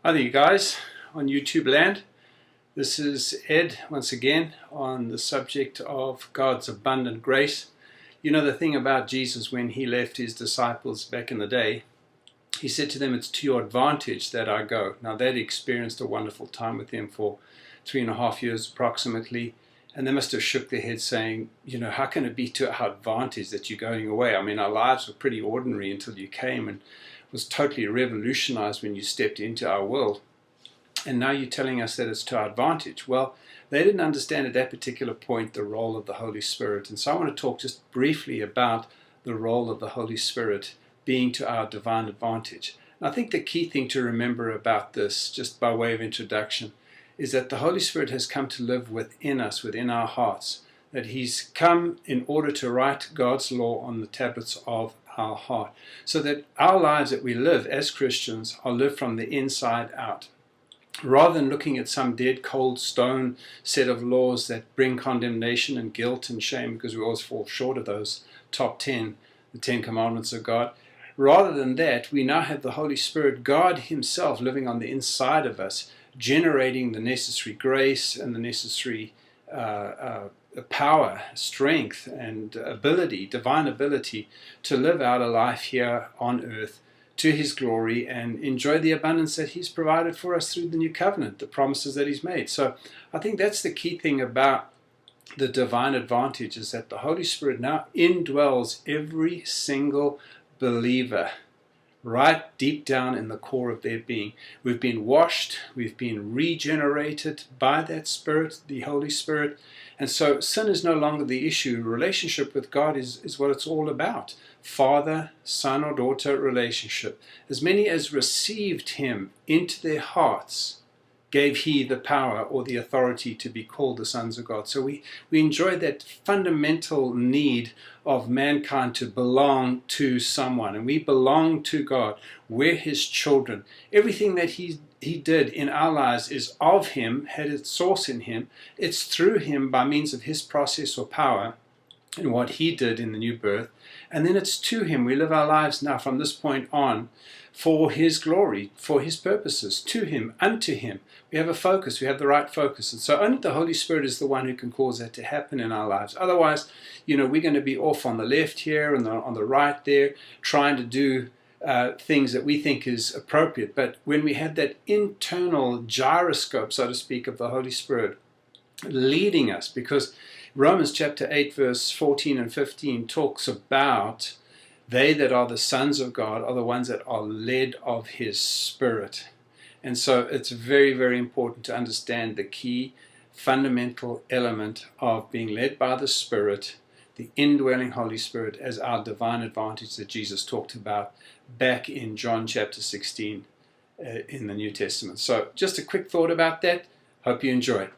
Hi there, you guys on YouTube land. This is Ed once again on the subject of God's abundant grace. You know the thing about Jesus when he left his disciples back in the day, he said to them, "It's to your advantage that I go." Now they'd experienced a wonderful time with him for 3.5 years approximately, and they must have shook their heads saying, how can it be to our advantage that you're going away? I mean, our lives were pretty ordinary until you came, and was totally revolutionized when you stepped into our world. And now you're telling us that it's to our advantage. Well, they didn't understand at that particular point the role of the Holy Spirit. And so I want to talk just briefly about the role of the Holy Spirit being to our divine advantage. And I think the key thing to remember about this, just by way of introduction, is that the Holy Spirit has come to live within us, within our hearts. That he's come in order to write God's law on the tablets of our heart, so that our lives that we live as Christians are lived from the inside out, rather than looking at some dead, cold stone set of laws that bring condemnation and guilt and shame, because we always fall short of those top 10, the 10 commandments of God. Rather than that, we now have the Holy Spirit, God himself, living on the inside of us, generating the necessary grace and the necessary power, strength, and ability, divine ability, to live out a life here on earth to his glory and enjoy the abundance that he's provided for us through the new covenant, the promises that he's made. So I think that's the key thing about the divine advantage, is that the Holy Spirit now indwells every single believer right deep down in the core of their being. We've been washed, we've been regenerated by that Spirit, the Holy Spirit. And so sin is no longer the issue. Relationship with God is what it's all about. Father, son or daughter relationship. As many as received him into their hearts, gave he the power or the authority to be called the sons of God. So we enjoy that fundamental need of mankind to belong to someone. And we belong to God. We're his children. Everything that he did in our lives is of him, had its source in him. It's through him by means of his process or power and what he did in the new birth. And then it's to him. We live our lives now from this point on for his glory, for his purposes, to him, unto him. We have a focus, we have the right focus. And so only the Holy Spirit is the one who can cause that to happen in our lives. Otherwise, we're going to be off on the left here and on the right there, trying to do things that we think is appropriate. But when we have that internal gyroscope, so to speak, of the Holy Spirit leading us, because Romans chapter 8, verse 14 and 15 talks about they that are the sons of God are the ones that are led of his Spirit. And so it's very, very important to understand the key fundamental element of being led by the Spirit, the indwelling Holy Spirit, as our divine advantage that Jesus talked about back in John chapter 16 in the New Testament. So just a quick thought about that. Hope you enjoy.